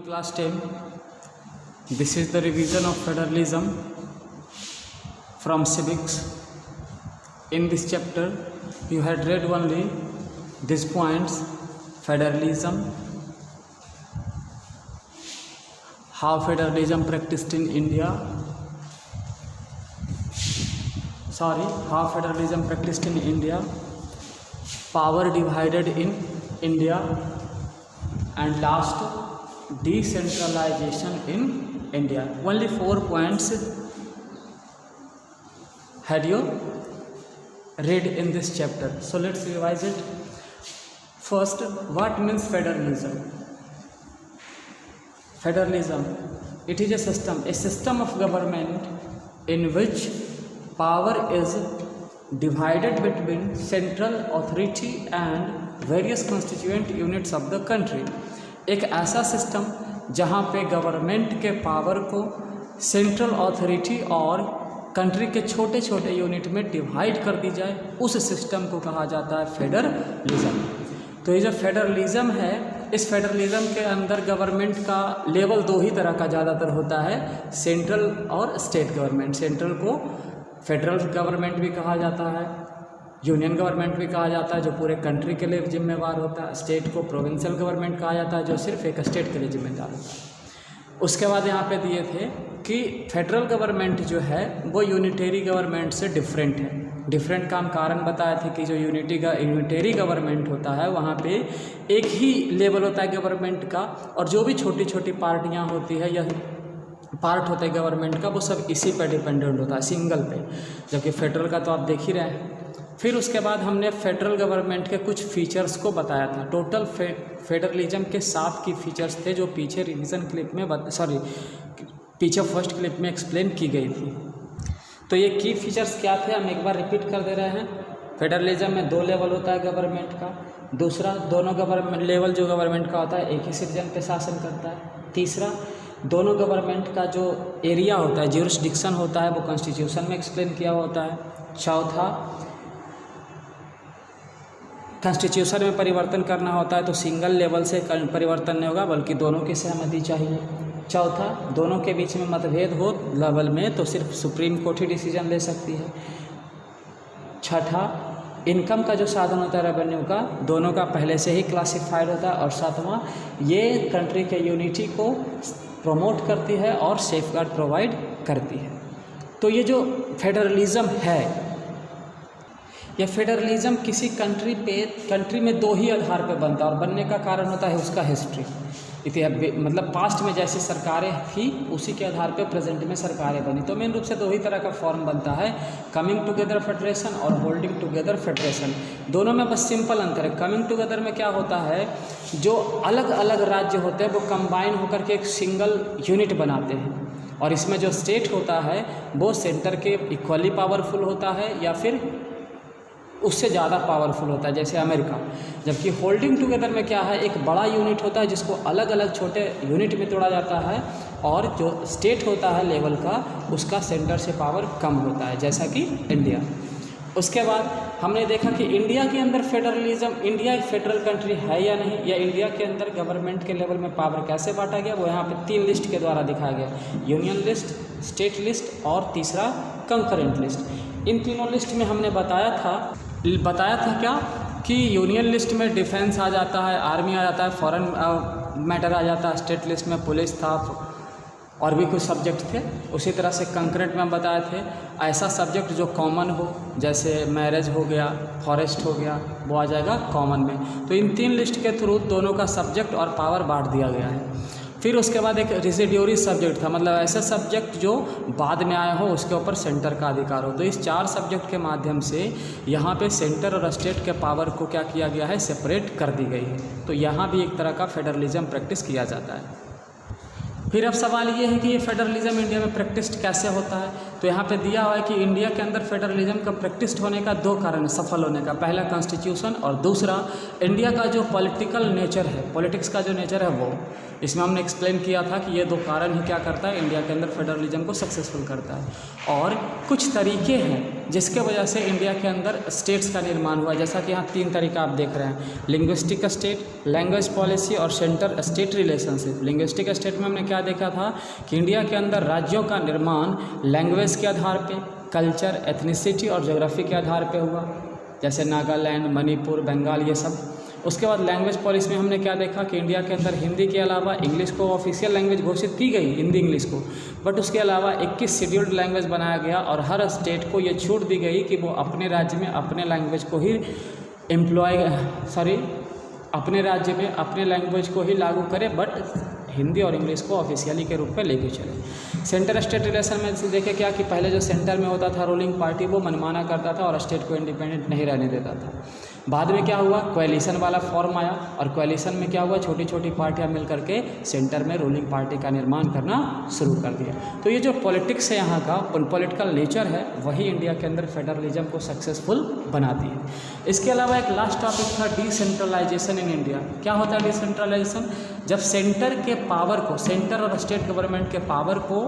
Class 10. This is the revision of federalism from civics. In this chapter, you had read only these points: federalism, how federalism practiced in India. How federalism practiced in India, power divided in India, and last, decentralization in India. Only 4 points had you read in this chapter. So let's revise it. First, what means federalism? Federalism, it is a system of government in which power is divided between central authority and various constituent units of the country. एक ऐसा system जहाँ पे government के power को central authority और country के छोटे छोटे यूनिट में डिवाइड कर दी जाए, उस सिस्टम को कहा जाता है फेडरलिज्म। तो ये जो फेडरलिज्म है, इस फेडरलिज्म के अंदर गवर्नमेंट का लेवल 2 ही तरह का ज़्यादातर होता है, सेंट्रल और स्टेट गवर्नमेंट। सेंट्रल को फेडरल गवर्नमेंट भी कहा जाता है, यूनियन गवर्नमेंट भी कहा जाता है जो पूरे कंट्री के लिए जिम्मेवार होता है। स्टेट को प्रोविंशियल गवर्नमेंट कहा जाता है जो सिर्फ एक स्टेट के लिए जिम्मेदार होता है। उसके बाद यहाँ पे दिए थे कि फेडरल गवर्नमेंट जो है वो यूनिटरी गवर्नमेंट से डिफरेंट है। डिफरेंट का हम कारण बताए थे कि जो यूनिटरी गवर्नमेंट होता है वहाँ पे एक ही लेवल होता है गवर्नमेंट का, और जो भी छोटी छोटी पार्टियाँ होती है या पार्ट होता है गवर्नमेंट का, वो सब इसी पे डिपेंडेंट होता है, सिंगल पे। जबकि फेडरल का तो आप देख ही रहे हैं। फिर उसके बाद हमने फेडरल गवर्नमेंट के कुछ फीचर्स को बताया था। टोटल फेडरलिज्म के 7 की फीचर्स थे जो पीछे रिवीजन क्लिप में पीछे फर्स्ट क्लिप में एक्सप्लेन की गई थी। तो ये की फीचर्स क्या थे, हम एक बार रिपीट कर दे रहे हैं। फेडरलिज्म में 2 लेवल होता है गवर्नमेंट का। दूसरा, दोनों गवर्नमेंट लेवल जो गवर्नमेंट का होता है एक ही सिटीजन पे शासन करता है। तीसरा, दोनों गवर्नमेंट का जो एरिया होता है, ज्यूरिसडिक्शन होता है, वो कॉन्स्टिट्यूशन में एक्सप्लेन किया होता है। चौथा, कॉन्स्टिट्यूशन में परिवर्तन करना होता है तो सिंगल लेवल से परिवर्तन नहीं होगा बल्कि दोनों की सहमति चाहिए। चौथा, दोनों के बीच में मतभेद हो लेवल में तो सिर्फ सुप्रीम कोर्ट ही डिसीजन ले सकती है। छठा, इनकम का जो साधन होता है रेवेन्यू का, दोनों का पहले से ही क्लासिफाइड होता है। और सातवां, ये कंट्री के यूनिटी को प्रमोट करती है और सेफगार्ड प्रोवाइड करती है। तो ये जो फेडरलिज्म है, यह फेडरलिज्म किसी कंट्री में 2 ही आधार पर बनता है, और बनने का कारण होता है उसका हिस्ट्री, मतलब पास्ट में जैसी सरकारें थी उसी के आधार पर प्रेजेंट में सरकारें बनी। तो मेन रूप से 2 ही तरह का फॉर्म बनता है, कमिंग टुगेदर फेडरेशन और होल्डिंग टुगेदर फेडरेशन। दोनों में बस सिंपल अंतर है। कमिंग टुगेदर में क्या होता है, जो अलग अलग राज्य होते हैं वो कंबाइन होकर के एक सिंगल यूनिट बनाते हैं, और इसमें जो स्टेट होता है वो सेंटर के इक्वली पावरफुल होता है या फिर उससे ज़्यादा पावरफुल होता है, जैसे अमेरिका। जबकि होल्डिंग टुगेदर में क्या है, एक बड़ा यूनिट होता है जिसको अलग अलग छोटे यूनिट में तोड़ा जाता है, और जो स्टेट होता है लेवल का उसका सेंटर से पावर कम होता है, जैसा कि इंडिया। उसके बाद हमने देखा कि इंडिया के अंदर फेडरलिज्म, इंडिया एक फेडरल कंट्री है या नहीं, या इंडिया के अंदर गवर्नमेंट के लेवल में पावर कैसे बांटा गया, वो यहाँ पे 3 लिस्ट के द्वारा दिखाया गया: यूनियन लिस्ट, स्टेट लिस्ट और तीसरा कंकरेंट लिस्ट। इन तीनों लिस्ट में हमने बताया था क्या कि यूनियन लिस्ट में डिफेंस आ जाता है, आर्मी आ जाता है, फॉरेन मैटर आ जाता है, स्टेट लिस्ट में पुलिस था और भी कुछ सब्जेक्ट थे। उसी तरह से कंकरेंट में हम बताए थे ऐसा सब्जेक्ट जो कॉमन हो, जैसे मैरिज हो गया, फॉरेस्ट हो गया, वो आ जाएगा कॉमन में। तो इन 3 लिस्ट के थ्रू दोनों का सब्जेक्ट और पावर बांट दिया गया है। फिर उसके बाद एक रेसिड्यूरी सब्जेक्ट था, मतलब ऐसा सब्जेक्ट जो बाद में आया हो उसके ऊपर सेंटर का अधिकार हो। तो इस 4 सब्जेक्ट के माध्यम से यहाँ पे सेंटर और स्टेट के पावर को क्या किया गया है, सेपरेट कर दी गई है। तो यहाँ भी एक तरह का फेडरलिज्म प्रैक्टिस किया जाता है। फिर अब सवाल ये है कि ये फेडरलिज्म इंडिया में प्रैक्टिस कैसे होता है। तो यहाँ पे दिया हुआ है कि इंडिया के अंदर फेडरलिज्म का प्रैक्टिस होने का 2 कारण है सफल होने का। पहला कॉन्स्टिट्यूशन और दूसरा इंडिया का जो पॉलिटिकल नेचर है, पॉलिटिक्स का जो नेचर है वो। इसमें हमने एक्सप्लेन किया था कि ये 2 कारण ही क्या करता है, इंडिया के अंदर फेडरलिज्म को सक्सेसफुल करता है। और कुछ तरीके हैं जिसके वजह से इंडिया के अंदर स्टेट्स का निर्माण हुआ, जैसा कि यहाँ 3 तरीका आप देख रहे हैं, लिंग्विस्टिक स्टेट, लैंग्वेज पॉलिसी और centre state relationship. Linguistic state में हमने क्या देखा था कि इंडिया के अंदर राज्यों का निर्माण लैंग्वेज के आधार पे, कल्चर, एथनिसिटी और ज्योग्राफी के आधार पे हुआ, जैसे नागालैंड, मणिपुर, बंगाल, ये सब। उसके बाद लैंग्वेज पॉलिसी में हमने क्या देखा कि इंडिया के अंदर हिंदी के अलावा इंग्लिश को ऑफिशियल लैंग्वेज घोषित की गई, हिंदी इंग्लिश को, बट उसके अलावा 21 शेड्यूल्ड लैंग्वेज बनाया गया और हर स्टेट को ये छूट दी गई कि वो अपने राज्य में अपने लैंग्वेज को ही अपने राज्य में अपने लैंग्वेज को ही लागू करे, बट हिंदी और इंग्लिश को ऑफिशियली के रूप में लेके चले। सेंटर स्टेट रिलेशन में देखे क्या कि पहले जो सेंटर में होता था रूलिंग पार्टी वो मनमाना करता था और स्टेट को इंडिपेंडेंट नहीं रहने देता था। बाद में क्या हुआ, कोएलिशन वाला फॉर्म आया और कोएलिशन में क्या हुआ, छोटी छोटी पार्टियां मिलकर के सेंटर में रूलिंग पार्टी का निर्माण करना शुरू कर दिया। तो ये जो पॉलिटिक्स है यहाँ का पॉलिटिकल नेचर है वही इंडिया के अंदर फेडरलिज्म को सक्सेसफुल बनाती है। इसके अलावा एक लास्ट टॉपिक था डिसेंट्रलाइजेशन इन इंडिया। क्या होता है डिसेंट्रलाइजेशन? जब सेंटर के पावर को, सेंटर और स्टेट गवर्नमेंट के पावर को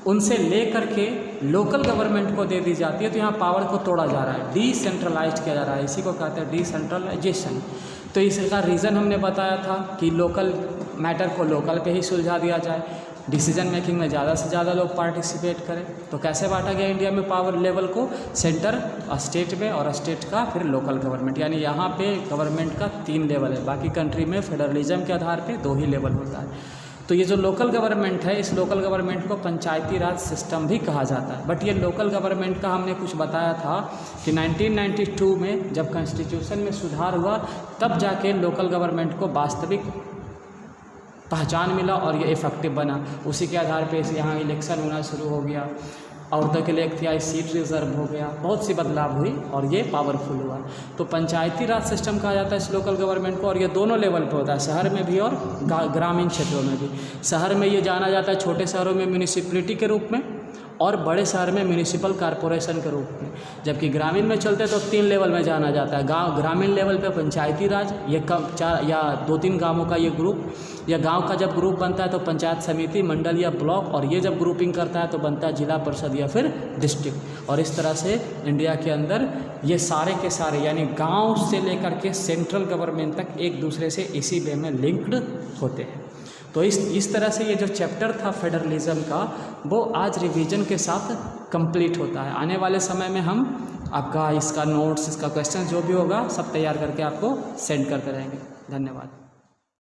उनसे ले करके लोकल गवर्नमेंट को दे दी जाती है, तो यहाँ पावर को तोड़ा जा रहा है, डिसेंट्रलाइज किया जा रहा है, इसी को कहते हैं डिसेंट्रलाइजेशन। तो इसका रीज़न हमने बताया था कि लोकल मैटर को लोकल पे ही सुलझा दिया जाए, डिसीजन मेकिंग में ज़्यादा से ज़्यादा लोग पार्टिसिपेट करें। तो कैसे बांटा गया इंडिया में पावर लेवल को, सेंटर स्टेट में और स्टेट का फिर लोकल गवर्नमेंट, यानी यहाँ पे गवर्नमेंट का 3 लेवल है, बाकी कंट्री में फेडरलिज्म के आधार पे 2 ही लेवल होता है। तो ये जो लोकल गवर्नमेंट है, इस लोकल गवर्नमेंट को पंचायती राज सिस्टम भी कहा जाता है। बट ये लोकल गवर्नमेंट का हमने कुछ बताया था कि 1992 में जब कॉन्स्टिट्यूशन में सुधार हुआ तब जाके लोकल गवर्नमेंट को वास्तविक पहचान मिला और ये इफेक्टिव बना। उसी के आधार पे यहाँ इलेक्शन होना शुरू हो गया, औरतों के लिए इख्तियारी सीट रिजर्व हो गया, बहुत सी बदलाव हुई और ये पावरफुल हुआ। तो पंचायती राज सिस्टम कहा जाता है इस लोकल गवर्नमेंट को, और ये दोनों लेवल पे होता है, शहर में भी और ग्रामीण क्षेत्रों में भी। शहर में ये जाना जाता है छोटे शहरों में म्यूनिसिपैलिटी के रूप में और बड़े शहर में म्यूनिसिपल कॉरपोरेशन के रूप में, जबकि ग्रामीण में चलते तो 3 लेवल में जाना जाता है। ग्रामीण लेवल पे पंचायती राज, ये 4 या 2-3 गांवों का ये ग्रुप, या गांव का जब ग्रुप बनता है तो पंचायत समिति, मंडल या ब्लॉक, और ये जब ग्रुपिंग करता है तो बनता है जिला परिषद या फिर डिस्ट्रिक्ट। और इस तरह से इंडिया के अंदर ये सारे के सारे यानी गाँव से लेकर के सेंट्रल गवर्नमेंट तक एक दूसरे से इसी वे में लिंक्ड होते हैं। तो इस तरह से ये जो चैप्टर था फेडरलिज्म का वो आज रिवीजन के साथ कंप्लीट होता है। आने वाले समय में हम आपका इसका नोट्स, इसका क्वेश्चन जो भी होगा सब तैयार करके आपको सेंड करते रहेंगे। धन्यवाद।